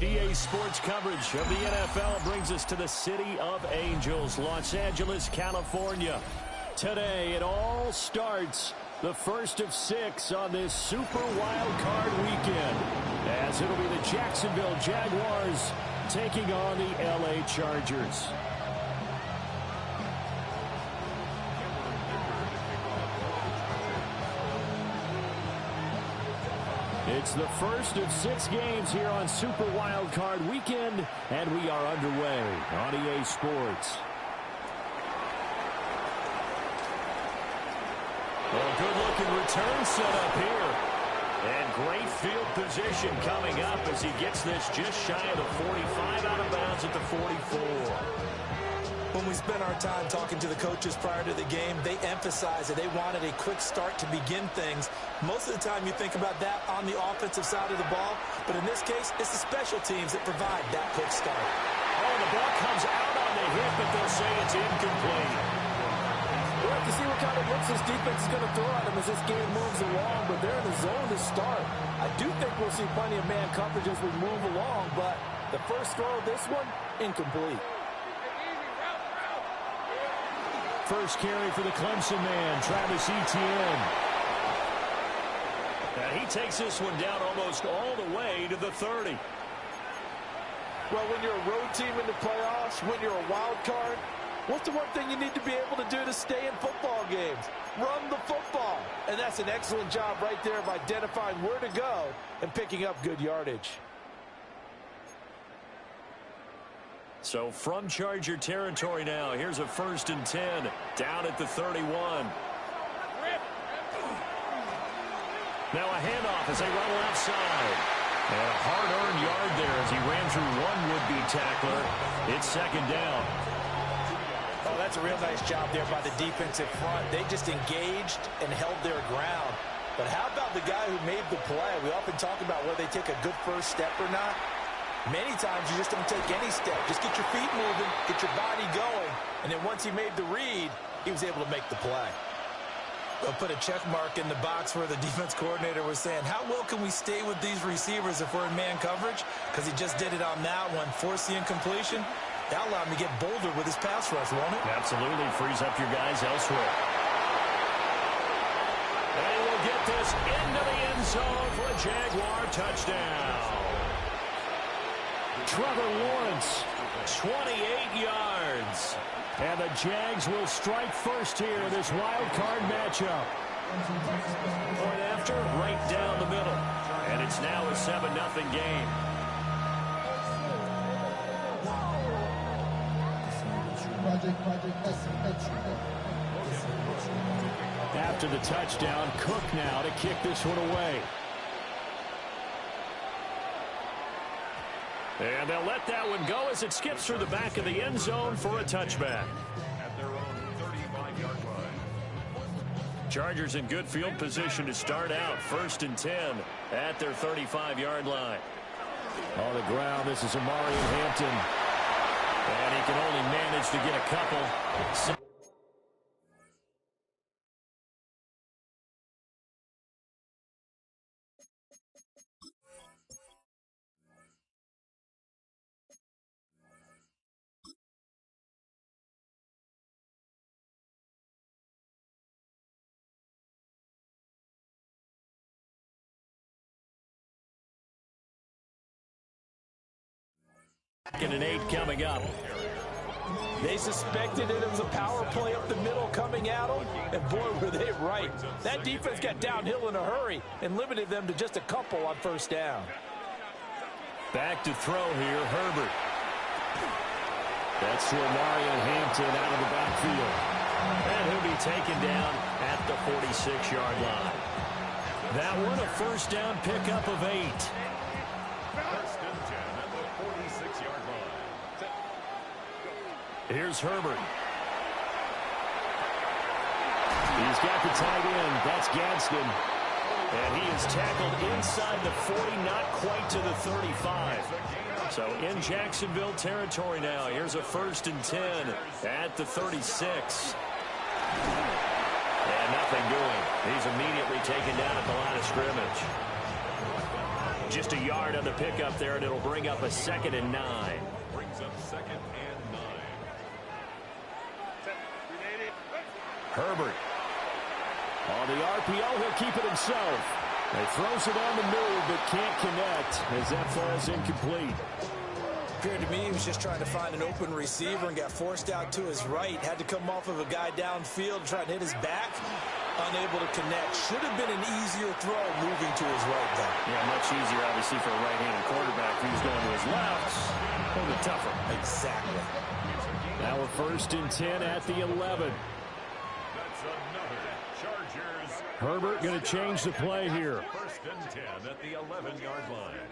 EA Sports coverage of the NFL brings us to the City of Angels, Los Angeles, California. Today, it all starts, the first of 6 on this Super Wild Card weekend, as it'll be the Jacksonville Jaguars taking on the LA Chargers. It's the first of 6 games here on Super Wild Card weekend, and we are underway on EA Sports. Well, good-looking return set up here. And great field position coming up as he gets this just shy of the 45, out of bounds at the 44. When we spent our time talking to the coaches prior to the game, they emphasized that they wanted a quick start to begin things. Most of the time you think about that on the offensive side of the ball, but in this case, it's the special teams that provide that quick start. Oh, the ball comes out on the hip, but they'll say it's incomplete. We'll have to see what kind of looks this defense is going to throw at them as this game moves along, but they're in the zone to start. I do think we'll see plenty of man coverage as we move along, but the first throw of this one, incomplete. First carry for the Clemson man, Travis Etienne. And he takes this one down almost all the way to the 30. Well, when you're a road team in the playoffs, when you're a wild card, what's the one thing you need to be able to do to stay in football games? Run the football. And that's an excellent job right there of identifying where to go and picking up good yardage. So from Charger territory now, here's a 1st and 10 down at the 31. Now a handoff as they run left side. And a hard-earned yard there as he ran through one would-be tackler. It's 2nd down. Oh, that's a real nice job there by the defensive front. They just engaged and held their ground. But how about the guy who made the play? We often talk about whether they take a good first step or not. Many times you just don't take any step. Just get your feet moving, get your body going, and then once he made the read, he was able to make the play. They'll put a check mark in the box where the defense coordinator was saying, how well can we stay with these receivers if we're in man coverage? Because he just did it on that one, forced the incompletion. That'll allow him to get bolder with his pass rush, won't it? Absolutely, frees up your guys elsewhere. And he will get this into the end zone for a Jaguar touchdown. Trevor Lawrence, 28 yards. And the Jags will strike first here in this wild card matchup. Point after, right down the middle. And it's now a 7-0 game. After the touchdown, Cook now to kick this one away. And they'll let that one go as it skips through the back of the end zone for a touchback. At their own 35-yard line. Chargers in good field position to start out. 1st and 10 at their 35-yard line. On the ground, this is Amari Hampton. And he can only manage to get a couple. And an 8 coming up. They suspected it was a power play up the middle coming at them, and boy, were they right. That defense got downhill in a hurry and limited them to just a couple on 1st down. Back to throw here, Herbert. That's to Mario Hampton out of the backfield. And he'll be taken down at the 46-yard line. That one a 1st down pickup of 8. Here's Herbert. He's got the tight end. That's Gadsden. And he is tackled inside the 40, not quite to the 35. So in Jacksonville territory now. Here's a 1st and 10 at the 36. And nothing doing. He's immediately taken down at the line of scrimmage. just a yard on the pickup there, and it'll bring up a 2nd and 9. Brings up 2nd and 9. Herbert. On the RPO, he'll keep it himself. He throws it on the move, but can't connect as that falls incomplete. Appeared to me he was just trying to find an open receiver and got forced out to his right. Had to come off of a guy downfield, trying to hit his back. Unable to connect. Should have been an easier throw moving to his right, though. Yeah, much easier, obviously, for a right-handed quarterback who's going to his left. A little bit tougher. Exactly. Now we're 1st and 10 at the 11. That's another Chargers. Herbert going to change the play here. 1st and 10 at the 11-yard line.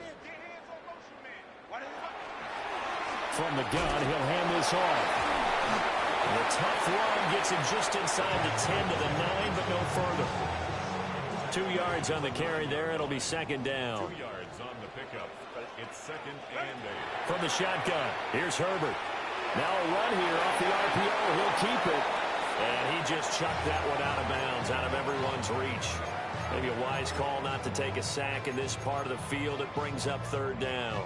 From the gun, he'll hand this off. The tough run gets him just inside the 10 to the 9, but no further. 2 yards on the carry there. It'll be 2nd down. 2 yards on the pickup. It's 2nd and 8. From the shotgun, here's Herbert. Now a run here off the RPO. He'll keep it. And he just chucked that one out of bounds, out of everyone's reach. Maybe a wise call not to take a sack in this part of the field. It brings up 3rd down.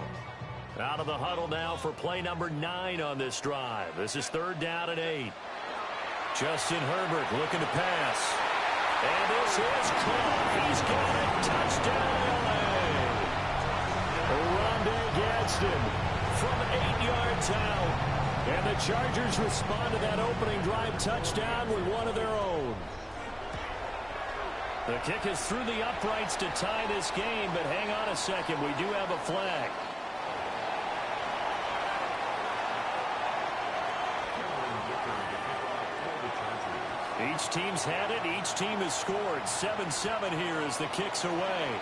Out of the huddle now for play number 9 on this drive. This is 3rd down and 8. Justin Herbert looking to pass. And this is caught. He's got it. Touchdown, LA. Rondé Gadsden from 8 yards out. And the Chargers respond to that opening drive touchdown with one of their own. The kick is through the uprights to tie this game, but hang on a second. We do have a flag. Each team's had it. Each team has scored. 7-7 here as the kick's away.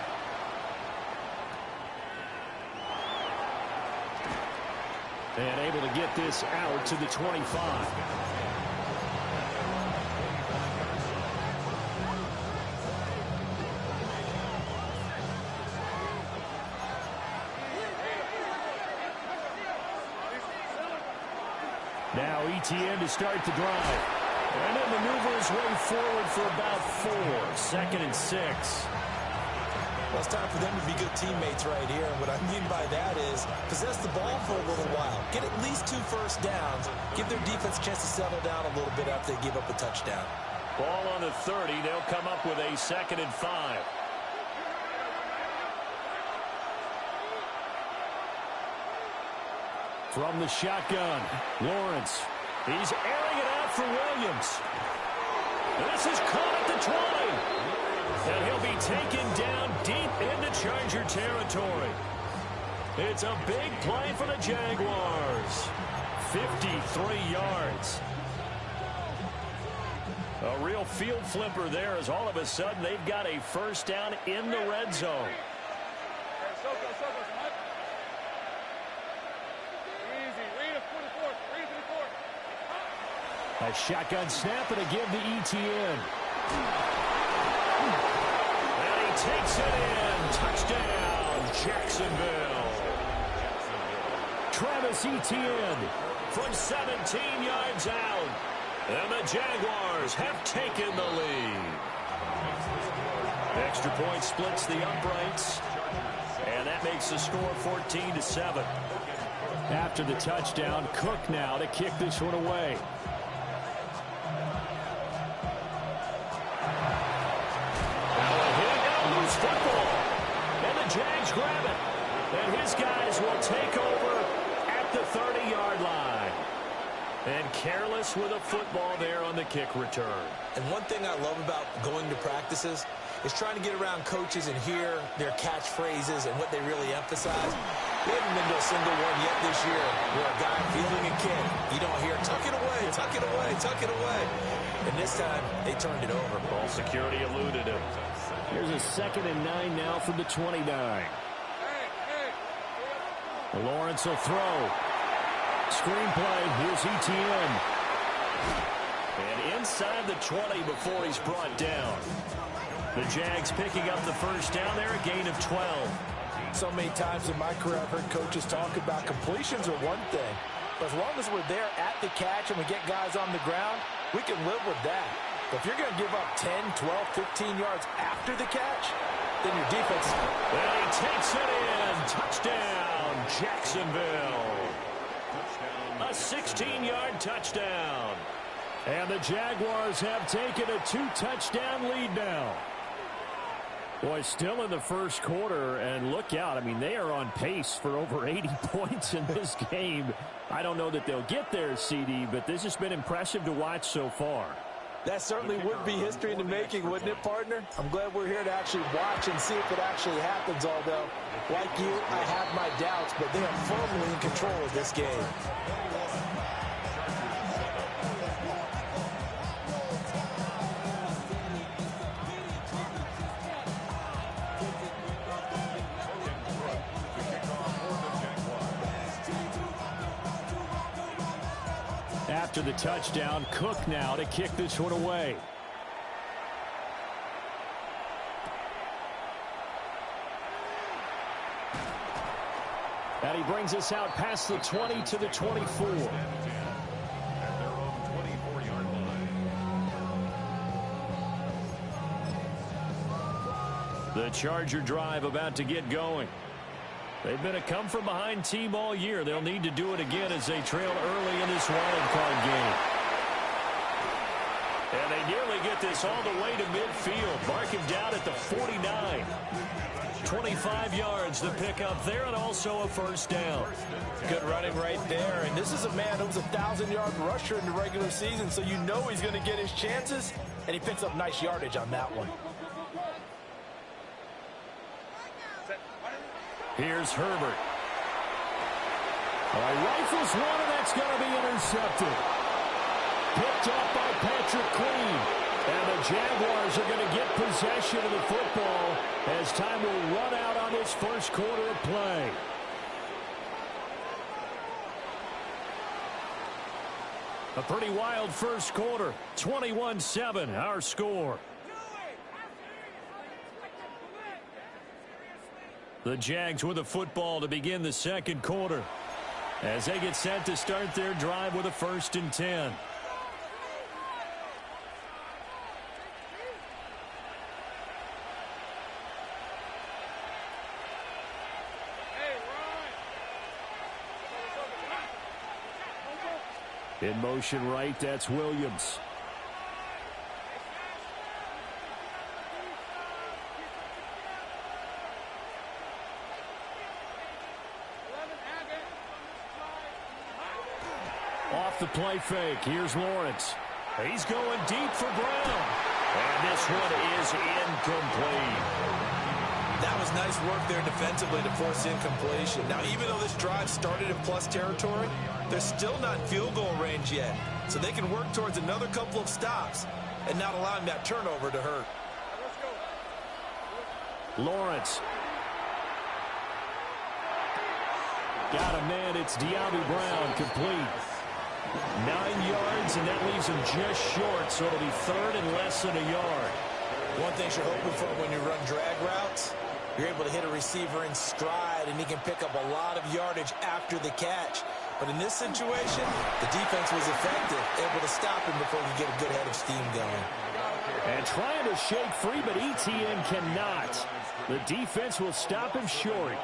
And able to get this out to the 25. Now ETN to start the drive. And then maneuver his way forward for about 4. 2nd and 6. Well, it's time for them to be good teammates right here. And what I mean by that is possess the ball for a little while. Get at least 2 first downs. Give their defense a chance to settle down a little bit after they give up a touchdown. Ball on the 30. They'll come up with a 2nd and 5. From the shotgun, Lawrence. He's airing it out for Williams. This is caught at the 20. And he'll be taken down deep into Charger territory. It's a big play for the Jaguars. 53 yards. A real field flipper there as all of a sudden they've got a first down in the red zone. A shotgun snap and a give to ETN. And he takes it in. Touchdown, Jacksonville. Travis Etienne from 17 yards out. And the Jaguars have taken the lead. Extra point splits the uprights. And that makes the score 14-7. After the touchdown, Cook now to kick this one away. Football. And the Jags grab it. And his guys will take over at the 30-yard line. And careless with a football there on the kick return. And one thing I love about going to practices is trying to get around coaches and hear their catchphrases and what they really emphasize. We haven't been to a single one yet this year where a guy fielding a kick, you don't hear, tuck it away, tuck it away, tuck it away. And this time, they turned it over. Ball security eluded him. Here's a 2nd and 9 now from the 29. Lawrence will throw. Screenplay. Here's ETN. And inside the 20 before he's brought down. The Jags picking up the first down there, a gain of 12. So many times in my career I've heard coaches talk about completions are one thing. But as long as we're there at the catch and we get guys on the ground, we can live with that. But if you're going to give up 10, 12, 15 yards after the catch, then your defense. And he takes it in. Touchdown, Jacksonville. A 16-yard touchdown. And the Jaguars have taken a 2-touchdown lead now. Boy, still in the first quarter, and look out. I mean, they are on pace for over 80 points in this game. I don't know that they'll get there, CD, but this has been impressive to watch so far. That certainly would be history in the making, wouldn't it, partner? I'm glad we're here to actually watch and see if it actually happens, although, like you, I have my doubts, but they are firmly in control of this game. After the touchdown, Cook now to kick this one away. And he brings us out past the 20 to the 24. At their own 24-yard line. The Charger drive about to get going. They've been a come-from-behind team all year. They'll need to do it again as they trail early in this wild card game. And they nearly get this all the way to midfield. Mark him down at the 49. 25 yards to pick up there, and also a first down. Good running right there. And this is a man who's a 1,000-yard rusher in the regular season, so you know he's going to get his chances, and he picks up nice yardage on that one. Here's Herbert. Rifles one, and that's going to be intercepted. Picked up by Patrick Queen. And the Jaguars are going to get possession of the football as time will run out on this first quarter of play. A pretty wild first quarter. 21-7, our score. The Jags with the football to begin the second quarter as they get set to start their drive with a 1st and 10. In motion right, that's Williams. Off the play fake, here's Lawrence. He's going deep for Brown. And this one is incomplete. That was nice work there defensively to force incompletion. Now, even though this drive started in plus territory, they're still not in field goal range yet. So they can work towards another couple of stops and not allowing that turnover to hurt. Lawrence. Got a man, it's De'Ami Brown, complete. 9 yards, and that leaves him just short, so it'll be 3rd and less than a yard. One thing you're hoping for when you run drag routes, you're able to hit a receiver in stride, and he can pick up a lot of yardage after the catch. But in this situation, the defense was effective, able to stop him before he get a good head of steam going. And trying to shake free, but ETN cannot. The defense will stop him short.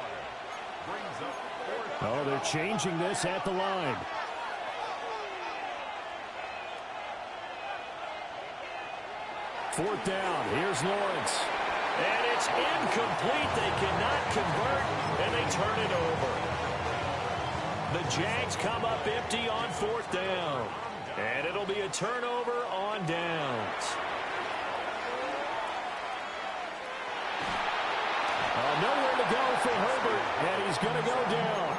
Oh, they're changing this at the line. Fourth down. Here's Lawrence. And it's incomplete. They cannot convert, and they turn it over. The Jags come up empty on 4th down. And it'll be a turnover on downs. Nowhere to go for Herbert, and he's going to go down.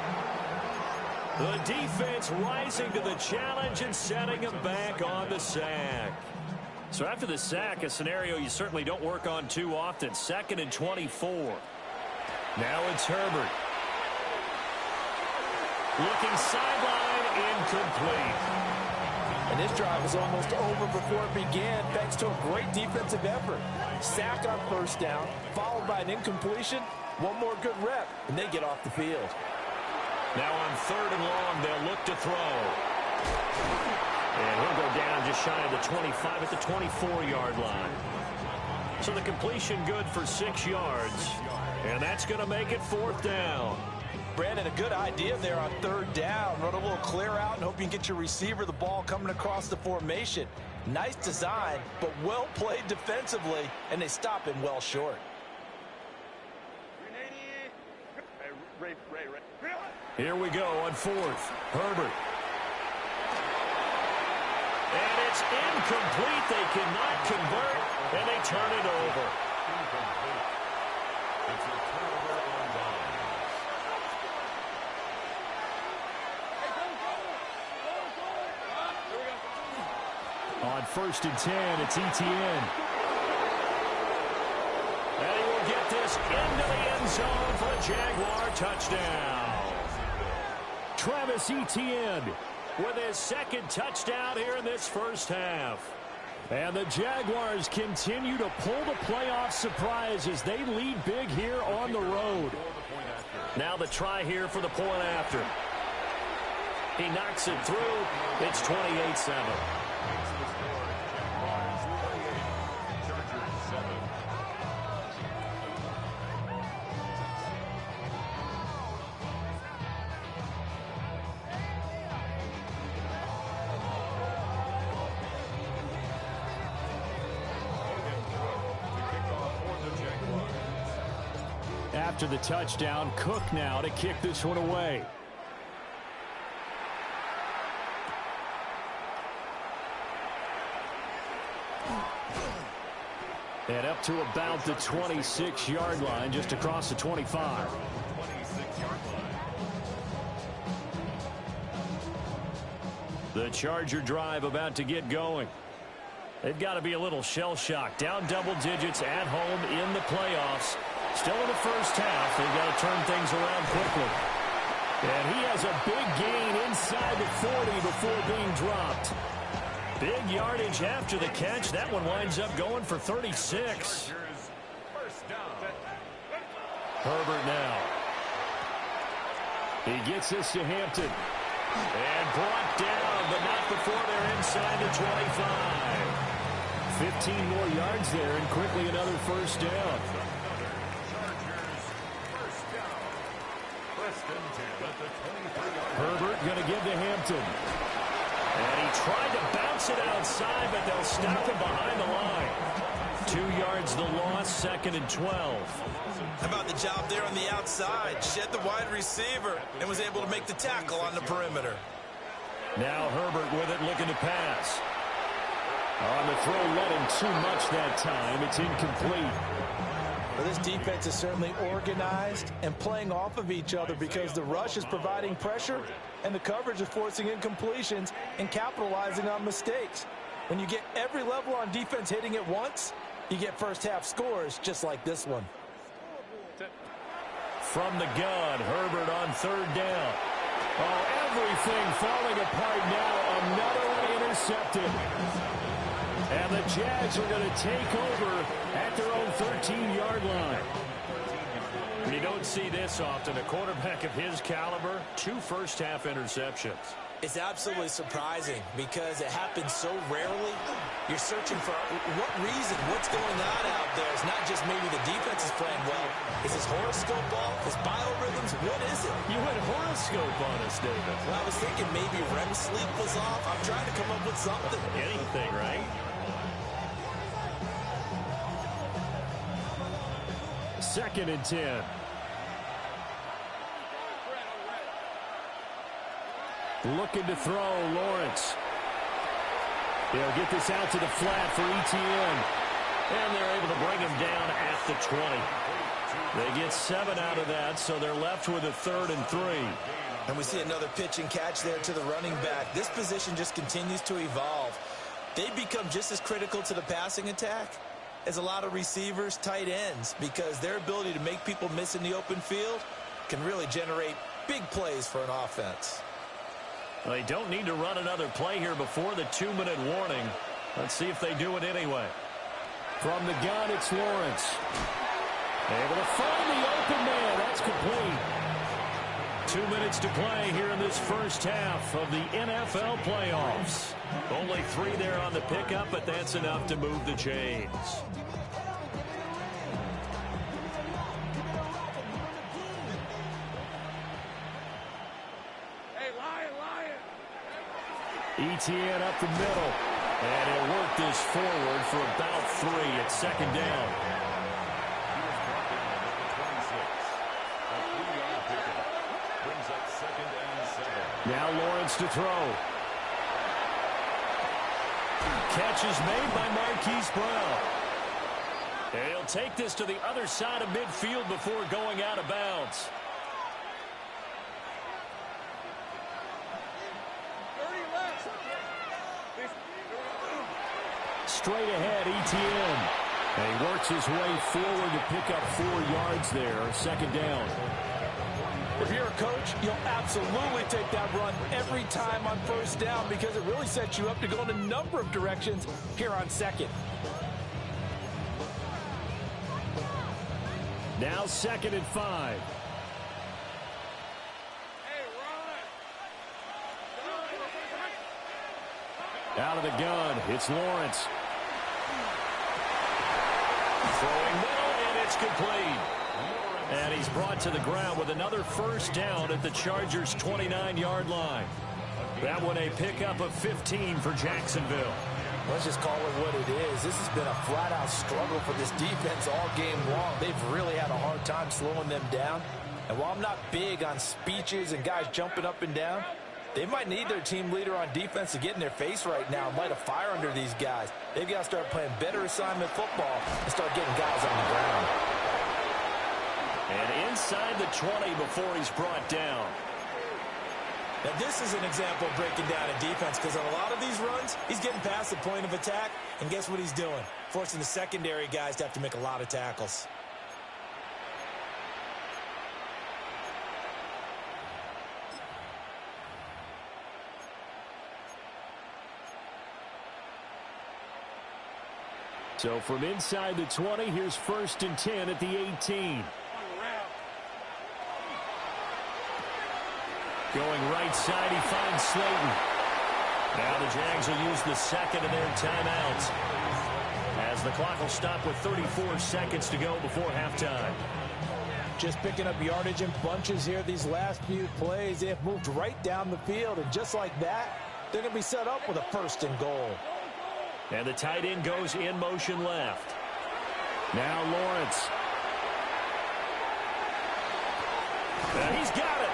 The defense rising to the challenge and setting him back on the sack. So after the sack, a scenario you certainly don't work on too often. 2nd and 24. Now it's Herbert. Looking sideline, incomplete. And this drive was almost over before it began, thanks to a great defensive effort. Sack on 1st down, followed by an incompletion. One more good rep, and they get off the field. Now on 3rd and long, they'll look to throw. And he'll go down just shy of the 25 at the 24-yard line. So the completion good for 6 yards. And that's going to make it 4th down. Brandon, a good idea there on 3rd down. Run a little clear out and hope you can get your receiver the ball coming across the formation. Nice design, but well played defensively, and they stop him well short. Here we go on 4th. Herbert. And it's incomplete. They cannot convert, and they turn it over. It's a turnover on downs. On 1st and 10, it's Etienne. And he will get this into the end zone for a Jaguar touchdown. Travis Etienne with his 2nd touchdown here in this first half. And the Jaguars continue to pull the playoff surprise as they lead big here on the road. Now the try here for the point after. He knocks it through. It's 28-7. After the touchdown, Cook now to kick this one away. And up to about the 26-yard line, just across the 25. The Charger drive about to get going. They've got to be a little shell-shocked. Down double digits at home in the playoffs. Still in the first half. They've got to turn things around quickly. And he has a big gain inside the 40 before being dropped. Big yardage after the catch. That one winds up going for 36. Herbert now. He gets this to Hampton. And brought down, but not before they're inside the 25. 15 more yards there, and quickly another first down. Herbert going to give to Hampton. And he tried to bounce it outside, but they'll stop him behind the line. 2 yards the loss, 2nd and 12. How about the job there on the outside? Shed the wide receiver and was able to make the tackle on the perimeter. Now Herbert with it, looking to pass. On the throw, let him too much that time. It's incomplete. Well, this defense is certainly organized and playing off of each other because the rush is providing pressure and the coverage is forcing incompletions and capitalizing on mistakes. When you get every level on defense hitting at once, you get first half scores just like this one. From the gun, Herbert on 3rd down. Oh, everything falling apart now. Another one intercepted. And the Jags are going to take over at their own 13-yard line. You don't see this often. A quarterback of his caliber, 2 first-half interceptions. It's absolutely surprising because it happens so rarely. You're searching for what reason, what's going on out there. It's not just maybe the defense is playing well. Is his horoscope off? His biorhythms? What is it? You went horoscope on us, David. Well, I was thinking maybe REM sleep was off. I'm trying to come up with something. Anything, right? Second and 10. Looking to throw, Lawrence. They'll get this out to the flat for Etienne. And they're able to bring him down at the 20. They get 7 out of that, so they're left with a 3rd and 3. And we see another pitch and catch there to the running back. This position just continues to evolve. They become just as critical to the passing attack as a lot of receivers, tight ends, because their ability to make people miss in the open field can really generate big plays for an offense. Well, they don't need to run another play here before the 2-minute warning. Let's see if they do it anyway. From the gun, it's Lawrence. Able to find the open man. That's complete. 2 minutes to play here in this first half of the NFL playoffs. Only 3 there on the pickup, but that's enough to move the chains. ETN up the middle. And he'll work this forward for about 3 at second down. Now Lawrence to throw. Catch is made by Marquise Brown. And he'll take this to the other side of midfield before going out of bounds. Straight ahead, ETN. And he works his way forward to pick up 4 yards there, second down. If you're a coach, you'll absolutely take that run every time on first down because it really sets you up to go in a number of directions here on second. Now second and 5. Out of the gun, it's Lawrence. Throwing middle, and it's complete. And he's brought to the ground with another first down at the Chargers' 29-yard line. That one a pickup of 15 for Jacksonville. Let's just call it what it is. This has been a flat-out struggle for this defense all game long. They've really had a hard time slowing them down. And while I'm not big on speeches and guys jumping up and down, they might need their team leader on defense to get in their face right now and light a fire under these guys. They've got to start playing better assignment football and start getting guys on the ground. And inside the 20 before he's brought down. Now, this is an example of breaking down a defense because on a lot of these runs, he's getting past the point of attack, and guess what he's doing? Forcing the secondary guys to have to make a lot of tackles. So from inside the 20, here's first and 10 at the 18. Going right side, he finds Slayton. Now the Jags will use the second of their timeouts as the clock will stop with 34 seconds to go before halftime. Just picking up yardage in bunches here these last few plays. They have moved right down the field, and just like that, they're going to be set up with a first and goal. And the tight end goes in motion left. Now Lawrence. And he's got it.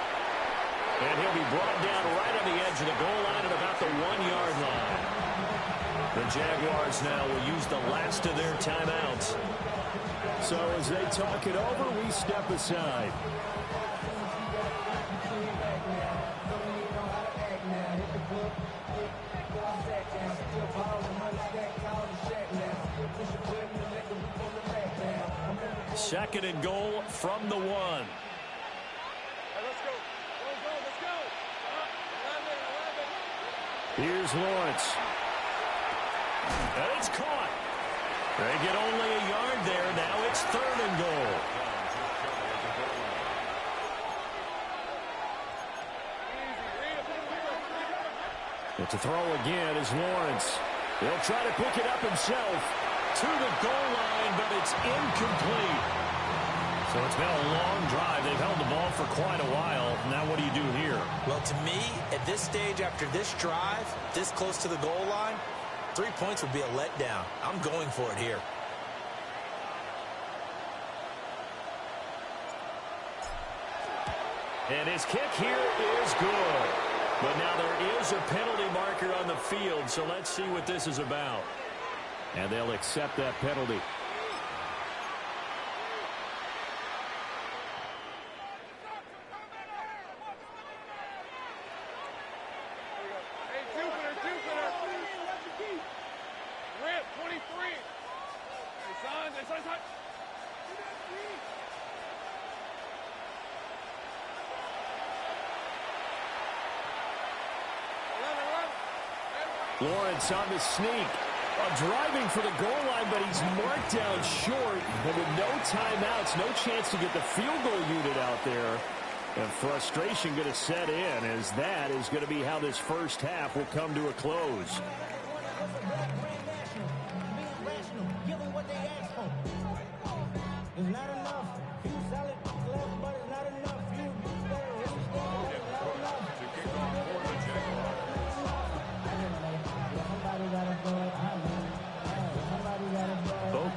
And he'll be brought down right on the edge of the goal line at about the 1-yard line. The Jaguars now will use the last of their timeouts. So as they talk it over, we step aside. Second and goal from the 1. Here's Lawrence. And it's caught. They get only a yard there. Now it's third and goal. But to throw again is Lawrence. He'll try to pick it up himself to the goal line, but it's incomplete. So it's been a long drive. They've held the ball for quite a while. Now what do you do here? Well, to me, at this stage after this drive, this close to the goal line, 3 points would be a letdown. I'm going for it here. And his kick here is good. But now there is a penalty marker on the field, so let's see what this is about. And they'll accept that penalty. Lawrence on the sneak. Driving for the goal line, but he's marked down short. And with no timeouts, no chance to get the field goal unit out there. And frustration going to set in as that is going to be how this first half will come to a close.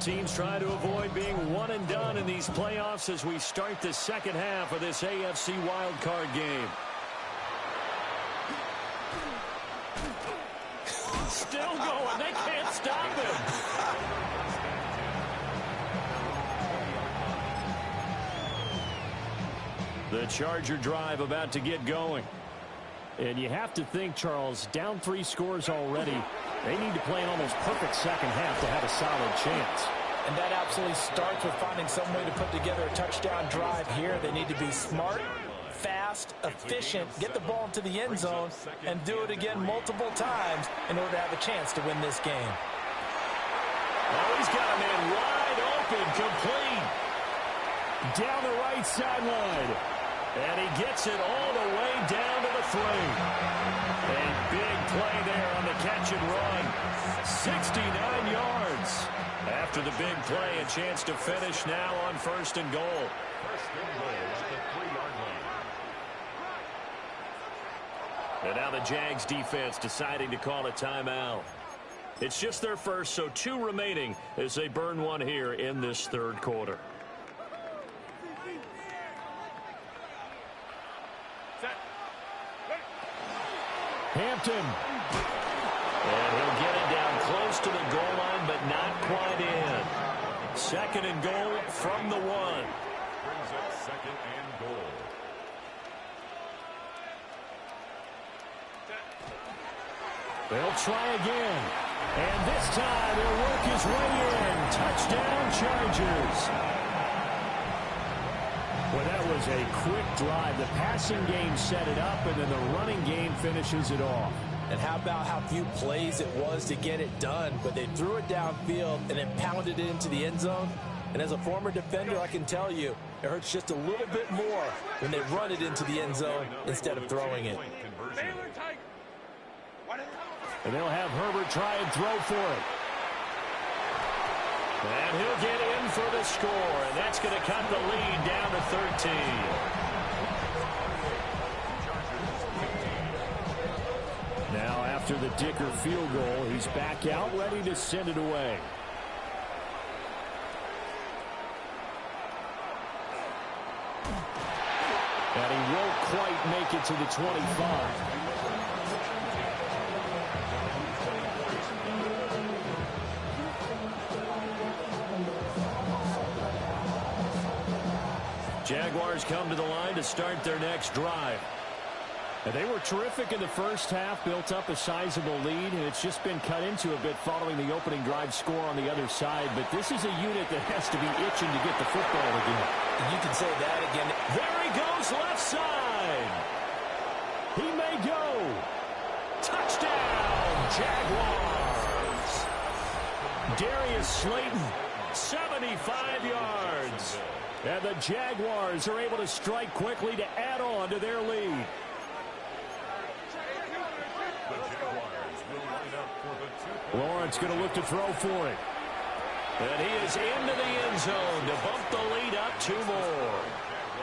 teams trying to avoid being one and done in these playoffs as we start the second half of this AFC wildcard game. Still going. They can't stop him. The Charger drive about to get going. And you have to think, Charles, down 3 scores already. They need to play an almost perfect second half to have a solid chance. And that absolutely starts with finding some way to put together a touchdown drive here. They need to be smart, fast, efficient, get the ball into the end zone, and do it again multiple times in order to have a chance to win this game. Oh, he's got a man wide open, complete. Down the right sideline. And he gets it all the way down to the 3. A big play there on the catch and run. 69 yards. After the big play, a chance to finish now on 1st and goal. First and goal at the 3-yard line. And now the Jags defense deciding to call a timeout. It's just their first, so 2 remaining as they burn one here in this 3rd quarter. Hampton. And he'll get it down close to the goal line, but not quite in. 2nd and goal from the 1. Brings up 2nd and goal. They'll try again. And this time he'll work his way in. Touchdown, Chargers. Well, that was a quick drive. The passing game set it up, and then the running game finishes it off. And how about how few plays it was to get it done, but they threw it downfield and then pounded it into the end zone. And as a former defender, I can tell you, it hurts just a little bit more when they run it into the end zone instead of throwing it. And they'll have Herbert try and throw for it. And he'll get in for the score, and that's going to cut the lead down to 13. Now, after the Dicker field goal, he's back out, ready to send it away. And he won't quite make it to the 25. Jaguars come to the line to start their next drive. And they were terrific in the first half, built up a sizable lead, and it's just been cut into a bit following the opening drive score on the other side. But this is a unit that has to be itching to get the football again. And you can say that again. There he goes, left side. He may go. Touchdown, Jaguars. Darius Slayton, 75 yards. And the Jaguars are able to strike quickly to add on to their lead. Lawrence going to look to throw for it. And he is into the end zone to bump the lead up 2 more.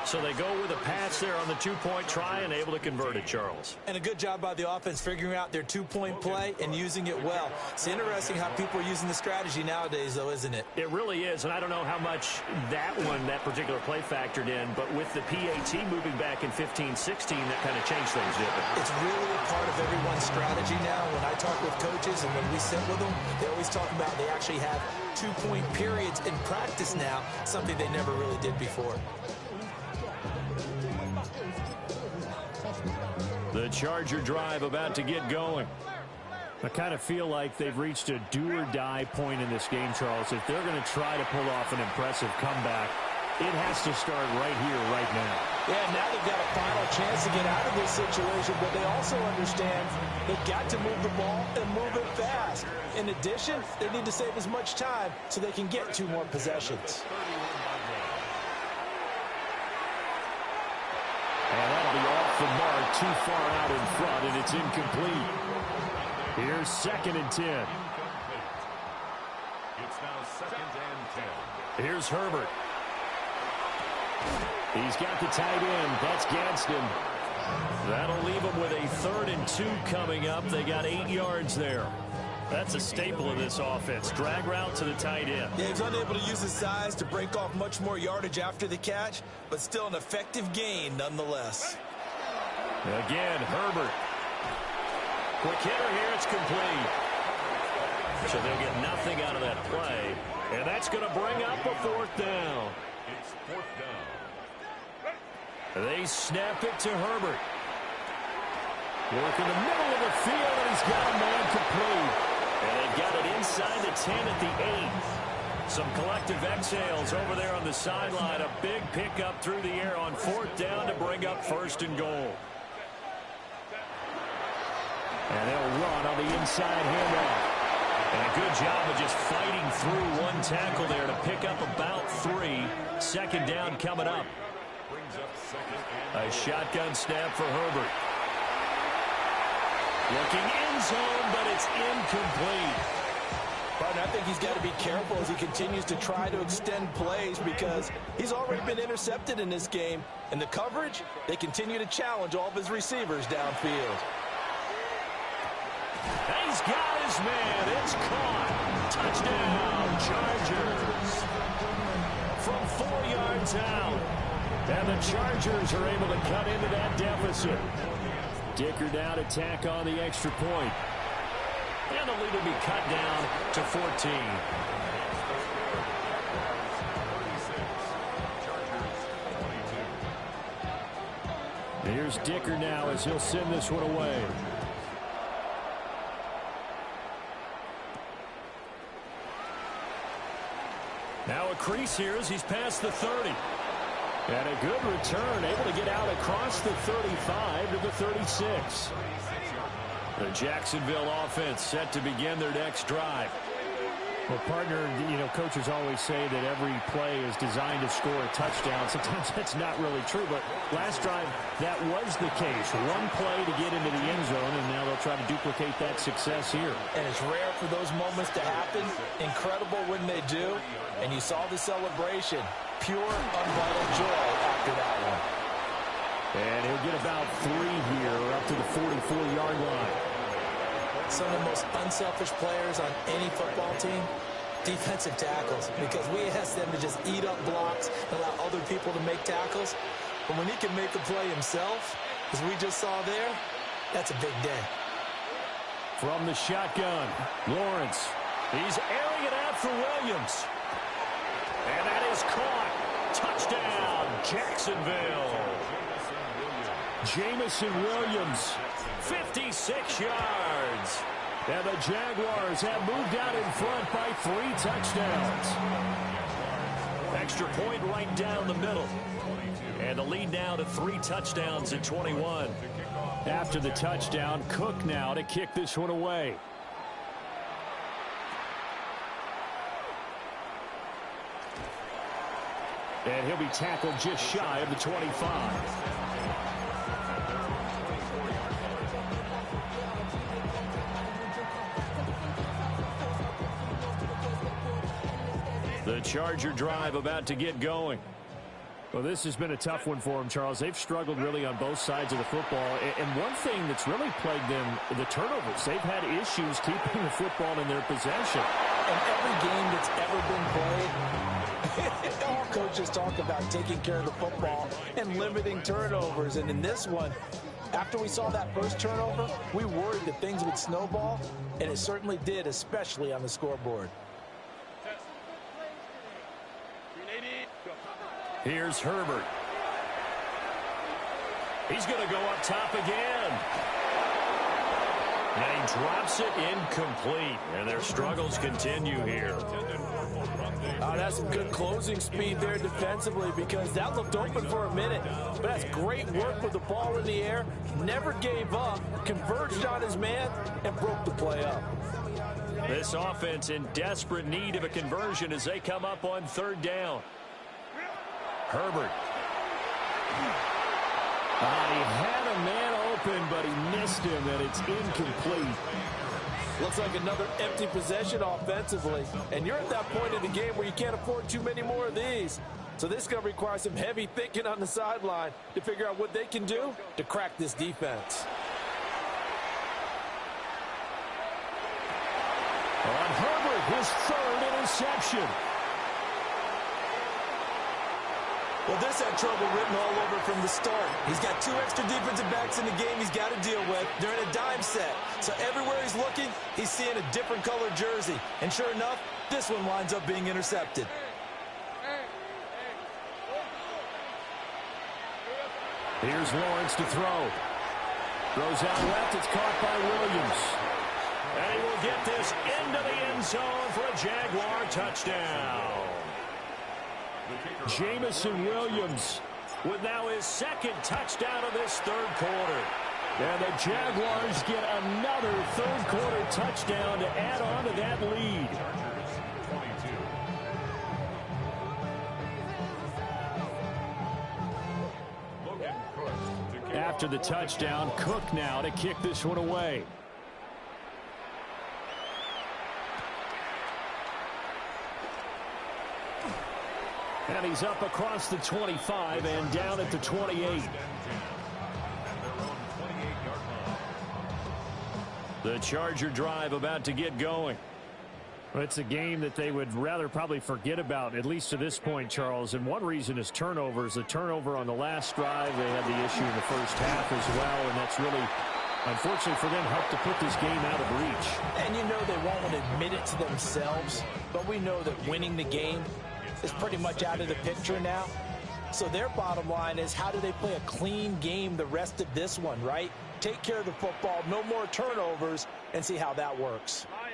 So they go with a pass there on the 2-point try and able to convert it, Charles. And a good job by the offense figuring out their 2-point play and using it well. It's interesting how people are using the strategy nowadays, though, isn't it? It really is, and I don't know how much that particular play factored in, but with the PAT moving back in 15-16, that kind of changed things, didn't it? It's really a part of everyone's strategy now. When I talk with coaches and when we sit with them, they always talk about they actually have 2-point periods in practice now, something they never really did before. The Charger drive about to get going. I kind of feel like they've reached a do-or-die point in this game, Charles. If they're going to try to pull off an impressive comeback, it has to start right here, right now. Yeah, now they've got a final chance to get out of this situation, but they also understand they've got to move the ball and move it fast. In addition, they need to save as much time so they can get 2 more possessions. And that'll be off the mark, too far out in front, and it's incomplete. Here's 2nd and 10. It's now 2nd and 10. Here's Herbert. He's got the tight end. That's Gadsden. That'll leave them with a 3rd and 2 coming up. They got 8 yards there. That's a staple of this offense. Drag route to the tight end. Yeah, he's unable to use his size to break off much more yardage after the catch, but still an effective gain nonetheless. Again, Herbert. Quick hitter here. It's complete. So they'll get nothing out of that play. And that's going to bring up a fourth down. It's fourth down. They snap it to Herbert. Work in the middle of the field, and he's got a man complete. And they've got it inside the 10 at the 8. Some collective exhales over there on the sideline. A big pickup through the air on fourth down to bring up first and goal. And they'll run on the inside handoff. And a good job of just fighting through one tackle there to pick up about 3. Second down coming up. Brings up second and A shotgun snap for Herbert. Looking end zone, but it's incomplete. Partner, I think he's got to be careful as he continues to try to extend plays because he's already been intercepted in this game. And the coverage, they continue to challenge all of his receivers downfield. He's got his man. It's caught. Touchdown, Chargers. From 4 yards out. And the Chargers are able to cut into that deficit. Dicker down to tack on the extra point. And the lead will be cut down to 14. Here's Dicker now as he'll send this one away. Now a crease here as he's past the 30. And a good return, able to get out across the 35 to the 36. The Jacksonville offense set to begin their next drive. Well, partner, you know, coaches always say that every play is designed to score a touchdown. Sometimes that's not really true, but last drive, that was the case. One play to get into the end zone, and now they'll try to duplicate that success here. And it's rare for those moments to happen. Incredible when they do. And you saw the celebration. Pure, unbridled joy after that one. And he'll get about 3 here, up to the 44-yard line. Some of the most unselfish players on any football team, defensive tackles, because we ask them to just eat up blocks and allow other people to make tackles. But when he can make a play himself, as we just saw there, that's a big day. From the shotgun, Lawrence. He's airing it out for Williams. And that is caught. Touchdown, Jacksonville. Jamison Williams, 56 yards. And the Jaguars have moved out in front by 3 touchdowns. Extra point right down the middle. And the lead now to 3 touchdowns at 21. After the touchdown, Cook now to kick this one away. And he'll be tackled just shy of the 25. The Charger drive about to get going. Well, this has been a tough one for them, Charles. They've struggled really on both sides of the football. And one thing that's really plagued them, the turnovers. They've had issues keeping the football in their possession. In every game that's ever been played, all coaches talk about taking care of the football and limiting turnovers. And in this one, after we saw that first turnover, we worried that things would snowball, and it certainly did, especially on the scoreboard. Here's Herbert. He's going to go up top again. And he drops it incomplete. And their struggles continue here. Oh, that's some good closing speed there defensively because that looked open for a minute. But that's great work with the ball in the air. Never gave up, converged on his man, and broke the play up. This offense in desperate need of a conversion as they come up on 3rd down. Herbert. He had a man open, but he missed him, and it's incomplete. Looks like another empty possession offensively. And you're at that point in the game where you can't afford too many more of these. So this is going to require some heavy thinking on the sideline to figure out what they can do to crack this defense. Ford, his third interception. Well, this had trouble written all over from the start. He's got 2 extra defensive backs in the game he's got to deal with during a dime set. So everywhere he's looking, he's seeing a different colored jersey. And sure enough, this one winds up being intercepted. Here's Lawrence to throw. Throws out left. It's caught by Williams. And he will get this into the end zone for a Jaguar touchdown. Jamison Williams with now his second touchdown of this third quarter. And the Jaguars get another third quarter touchdown to add on to that lead. After the touchdown, Cook now to kick this one away. And he's up across the 25 and down at the 28. The Charger drive about to get going. Well, it's a game that they would rather probably forget about, at least to this point, Charles. And one reason is turnovers. The turnover on the last drive, they had the issue in the first half as well, and that's really, unfortunately for them, helped to put this game out of reach. And you know they won't want to admit it to themselves, but we know that winning the game is pretty much out of the picture now. So their bottom line is, how do they play a clean game the rest of this one, right? Take care of the football, no more turnovers, and see how that works. Lion.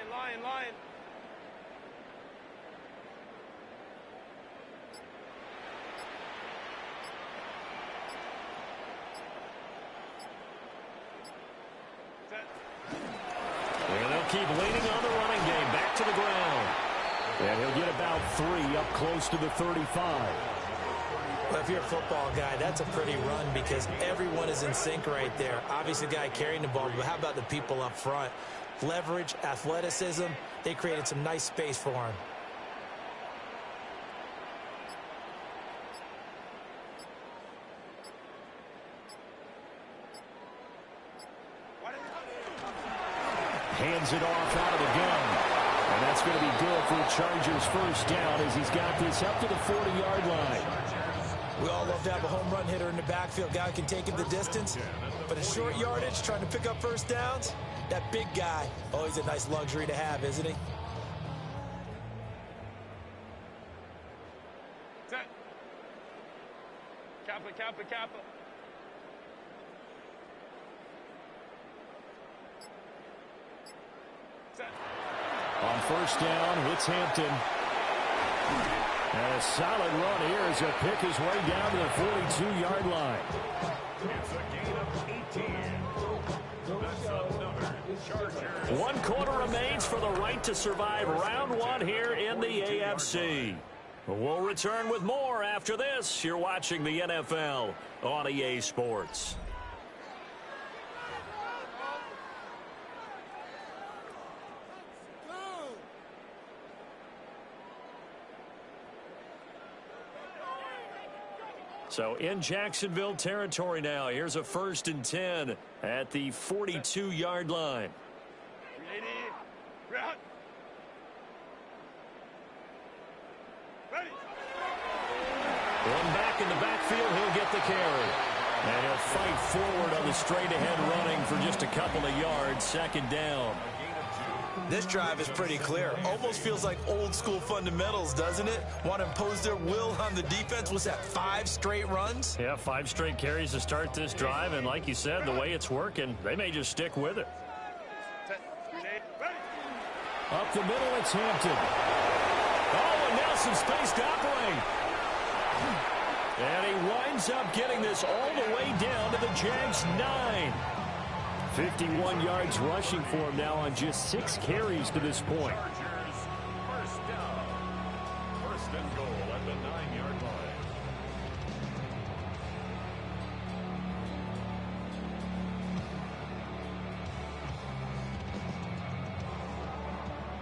And they'll keep leaning on the running game. Back to the ground. And he'll get about 3 up close to the 35. Well, if you're a football guy, that's a pretty run because everyone is in sync right there. Obviously, the guy carrying the ball, but how about the people up front? Leverage, athleticism, they created some nice space for him. Hands it off out of the gun. And that's going to be good for the Chargers' first down as he's got this up to the 40-yard line. We all love to have a home run hitter in the backfield. Guy can take it the distance. But in short yardage, trying to pick up first downs, that big guy, always a nice luxury to have, isn't he? Set. Kappa. Set. On first down, it's Hampton. And a solid run here as he'll pick his way down to the 42-yard line. It's a gain of 18. That's another Charger. 1 quarter remains for the right to survive round 1 here in the AFC. We'll return with more after this. You're watching the NFL on EA Sports. So in Jacksonville territory now. Here's a 1st and 10 at the 42-yard line. Ready. One back in the backfield, he'll get the carry. And he'll fight forward on the straight-ahead running for just a couple of yards. 2nd down. This drive is pretty clear. Almost feels like old school fundamentals, doesn't it? Want to impose their will on the defense. Was that 5 straight runs? Yeah, 5 straight carries to start this drive. And like you said, the way it's working, they may just stick with it. Up the middle, it's Hampton. Oh, and now some space to operate. And he winds up getting this all the way down to the Jags' 9. 51 yards rushing for him now on just 6 carries to this point. Chargers, first down. 1st and goal at the 9-yard line.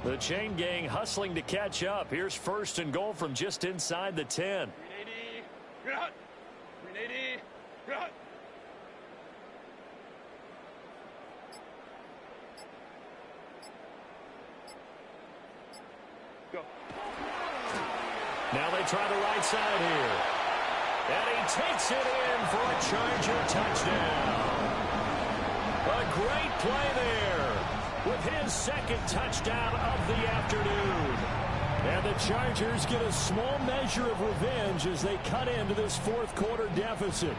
The chain gang hustling to catch up. Here's 1st and goal from just inside the 10. 380. Now they try the right side here. And he takes it in for a Charger touchdown. A great play there with his second touchdown of the afternoon. And the Chargers get a small measure of revenge as they cut into this fourth quarter deficit.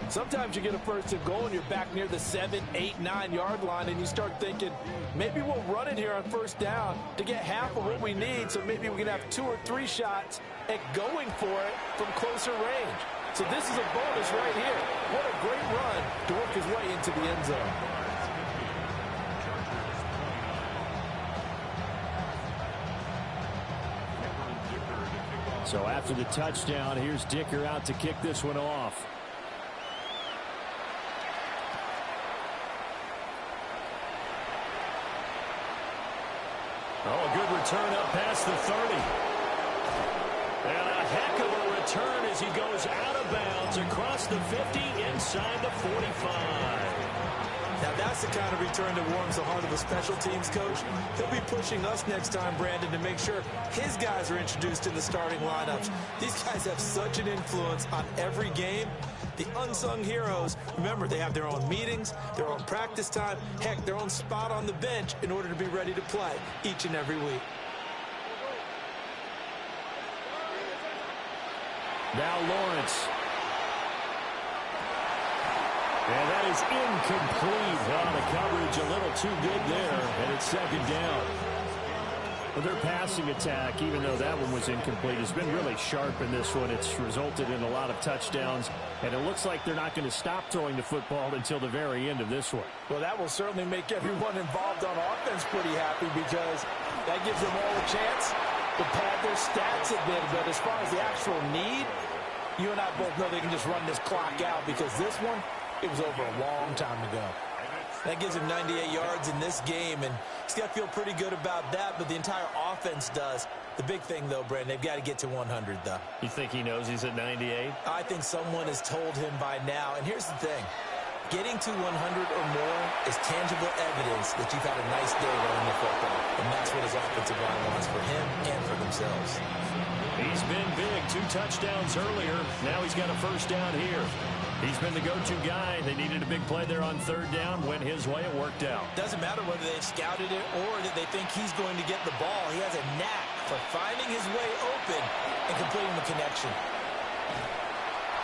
Sometimes you get a first and goal and you're back near the 7, 8, 9-yard line and you start thinking, maybe we'll run it here on first down to get half of what we need, so maybe we can have 2 or 3 shots at going for it from closer range. So this is a bonus right here. What a great run to work his way into the end zone. So after the touchdown, here's Dicker out to kick this one off. Oh, a good return up past the 30. And a heck of a return as he goes out of bounds across the 50 inside the 45. Now that's the kind of return that warms the heart of a special teams coach. He'll be pushing us next time, Brandon, to make sure his guys are introduced in the starting lineups. These guys have such an influence on every game. The unsung heroes, remember, they have their own meetings, their own practice time, heck, their own spot on the bench in order to be ready to play each and every week. Now Lawrence. And that is incomplete. Oh, the coverage a little too good there, and it's second down. Well, their passing attack, even though that one was incomplete, has been really sharp in this one. It's resulted in a lot of touchdowns, and it looks like they're not going to stop throwing the football until the very end of this one. Well, that will certainly make everyone involved on offense pretty happy, because that gives them all a chance to pad their stats a bit. But as far as the actual need, you and I both know they can just run this clock out, because this one, it was over a long time ago. That gives him 98 yards in this game, and he's got to feel pretty good about that, but the entire offense does. The big thing, though, Brandon, they've got to get to 100, though. You think he knows he's at 98? I think someone has told him by now. And here's the thing. Getting to 100 or more is tangible evidence that you've had a nice day running the football. And that's what his offensive line wants for him and for themselves. He's been big. 2 touchdowns earlier. Now he's got a first down here. He's been the go-to guy. They needed a big play there on third down. Went his way. It worked out. Doesn't matter whether they've scouted it or that they think he's going to get the ball. He has a knack for finding his way open and completing the connection.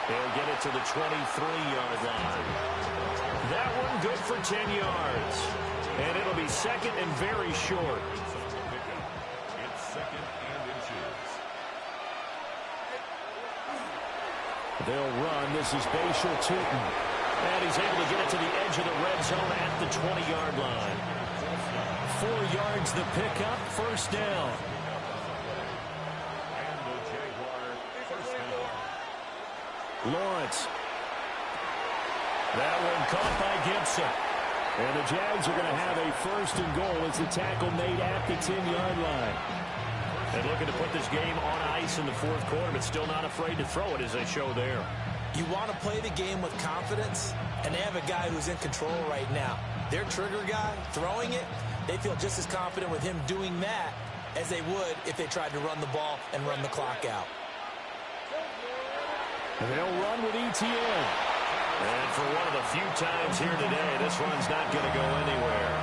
They'll get it to the 23-yard line. That one good for 10 yards. And it'll be second and very short. It's second and inches. They'll run. This is Bashal Tootin. And he's able to get it to the edge of the red zone at the 20-yard line. 4 yards the pickup, first down. And the Jaguar first down. Lawrence. That one caught by Gibson. And the Jags are going to have a first and goal as the tackle made at the 10-yard line. And looking to put this game on ice in the fourth quarter, but still not afraid to throw it as they show there. You want to play the game with confidence, and they have a guy who's in control right now. Their trigger guy, throwing it, they feel just as confident with him doing that as they would if they tried to run the ball and run the clock out. They'll run with ETN. And for one of the few times here today, this run's not going to go anywhere.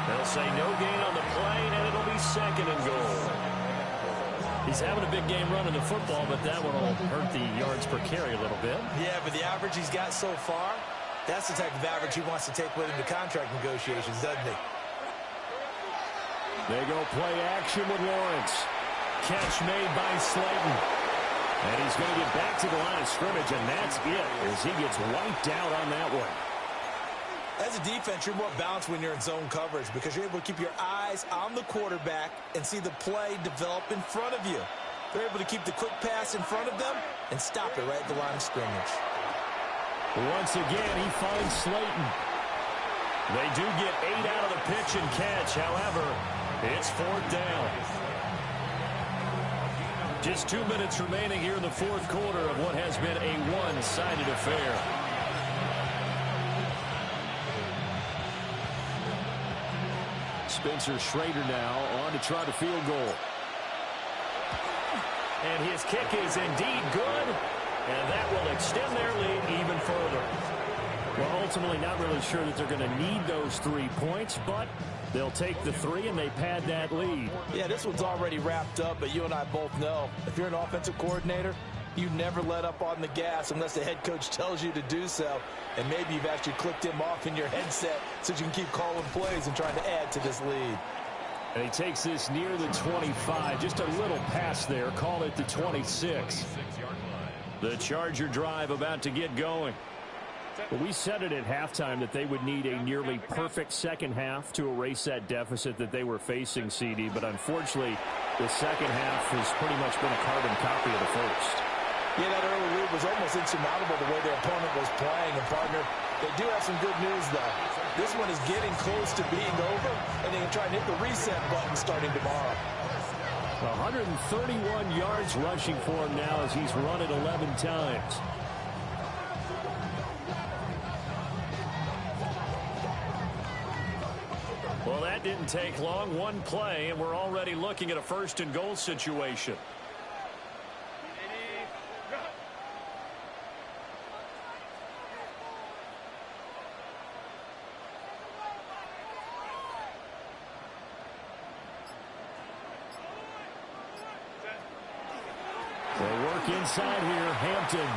They'll say no gain on the play, and it'll be second and goal. He's having a big game running the football, but that one will hurt the yards per carry a little bit. Yeah, but the average he's got so far, that's the type of average he wants to take with him to contract negotiations, doesn't he? They go play action with Lawrence. Catch made by Slayton. And he's going to get back to the line of scrimmage, and that's it as he gets wiped out on that one. As a defense, you're more balanced when you're in zone coverage because you're able to keep your eyes on the quarterback and see the play develop in front of you. They're able to keep the quick pass in front of them and stop it right at the line of scrimmage. Once again, he finds Slayton. They do get 8 out of the pitch and catch. However, it's fourth down. Just 2 minutes remaining here in the fourth quarter of what has been a one-sided affair. Spencer Schrader now on to try the field goal. And his kick is indeed good, and that will extend their lead even further. Well, ultimately not really sure that they're going to need those 3 points, but they'll take the 3 and they pad that lead. Yeah, this one's already wrapped up, but you and I both know if you're an offensive coordinator, you never let up on the gas unless the head coach tells you to do so. And maybe you've actually clicked him off in your headset so you can keep calling plays and trying to add to this lead. And he takes this near the 25. Just a little pass there. Call it the 26. The Charger drive about to get going. Well, we said it at halftime that they would need a nearly perfect second half to erase that deficit that they were facing, CD. But unfortunately, the second half has pretty much been a carbon copy of the first. Yeah, that early lead was almost insurmountable the way their opponent was playing. And, partner, they do have some good news, though. This one is getting close to being over, and they can try and hit the reset button starting tomorrow. 131 yards rushing for him now as he's run it 11 times. Well, that didn't take long. One play, and we're already looking at a first-and-goal situation. They work inside here. Hampton.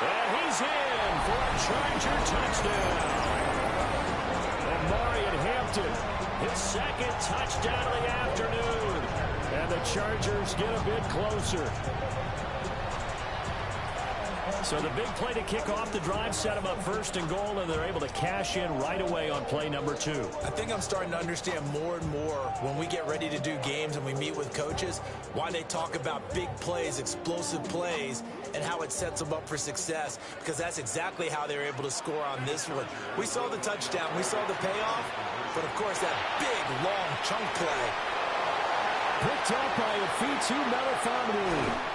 And he's in for a Charger touchdown. And Marion Hampton, his second touchdown of the afternoon. And the Chargers get a bit closer. So the big play to kick off the drive set them up first and goal, and they're able to cash in right away on play number 2. I think I'm starting to understand more and more when we get ready to do games and we meet with coaches why they talk about big plays, explosive plays, and how it sets them up for success, because that's exactly how they were able to score on this one. We saw the touchdown, we saw the payoff, but of course that big, long chunk play. Picked up by Afitu Melifonwu.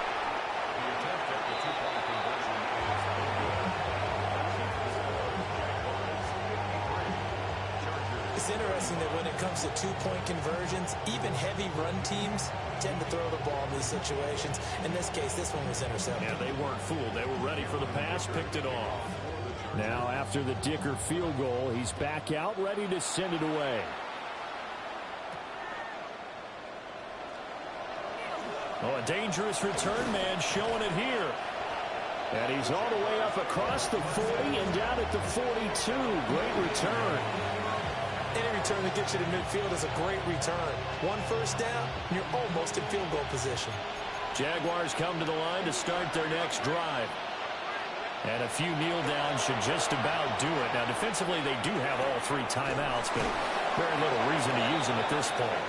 It's interesting that when it comes to two-point conversions, even heavy run teams tend to throw the ball in these situations. In this case, this one was intercepted. Yeah, they weren't fooled. They were ready for the pass, picked it off. Now, after the Dicker field goal, he's back out, ready to send it away. Oh, a dangerous return man showing it here. And he's all the way up across the 40 and down at the 42. Great return. Any return that gets you to midfield is a great return. One first down, and you're almost in field goal position. Jaguars come to the line to start their next drive. And a few kneel downs should just about do it. Now, defensively, they do have all 3 timeouts, but very little reason to use them at this point.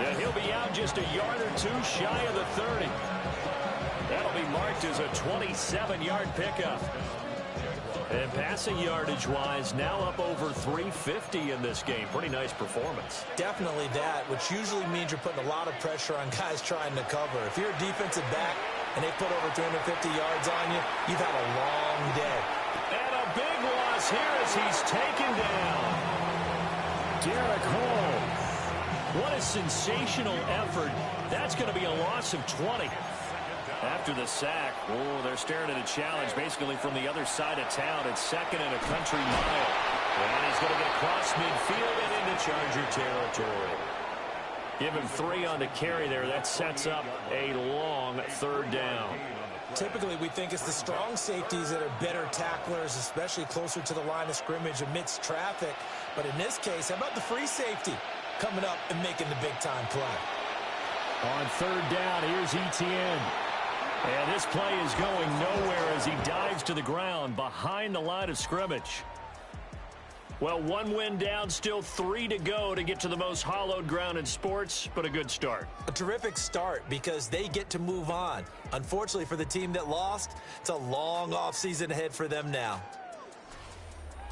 Yeah, he'll be out just a yard or 2 shy of the 30. That'll be marked as a 27-yard pickup. And passing yardage-wise, now up over 350 in this game. Pretty nice performance. Definitely that, which usually means you're putting a lot of pressure on guys trying to cover. If you're a defensive back and they put over 350 yards on you, you've had a long day. And a big loss here as he's taken down. Derek Hall. What a sensational effort. That's going to be a loss of 20. After the sack, oh, they're staring at a challenge basically from the other side of town. It's second and a country mile. And he's going to get across midfield and into Charger territory. Give him 3 on the carry there. That sets up a long 3rd down. Typically, we think it's the strong safeties that are better tacklers, especially closer to the line of scrimmage amidst traffic. But in this case, how about the free safety coming up and making the big-time play? On 3rd down, here's Etienne. And this play is going nowhere as he dives to the ground behind the line of scrimmage. Well, 1 win down, still 3 to go to get to the most hallowed ground in sports, but a good start. A terrific start because they get to move on. Unfortunately for the team that lost, it's a long offseason ahead for them now.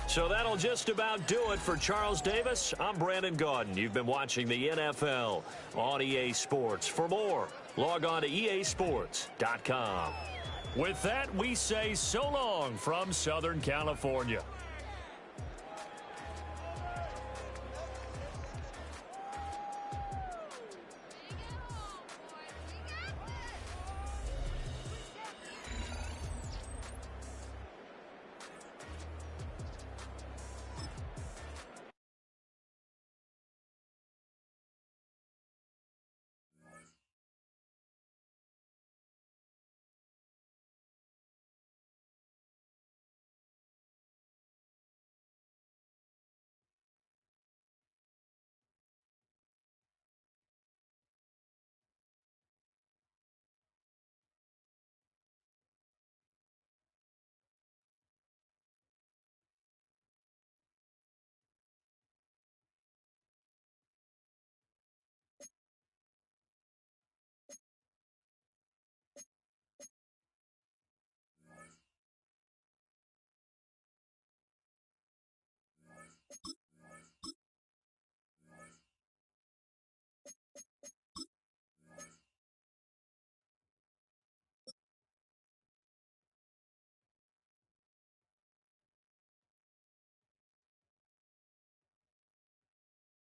So that'll just about do it for Charles Davis. I'm Brandon Gaudin. You've been watching the NFL on EA Sports. For more, log on to easports.com. With that, we say so long from Southern California.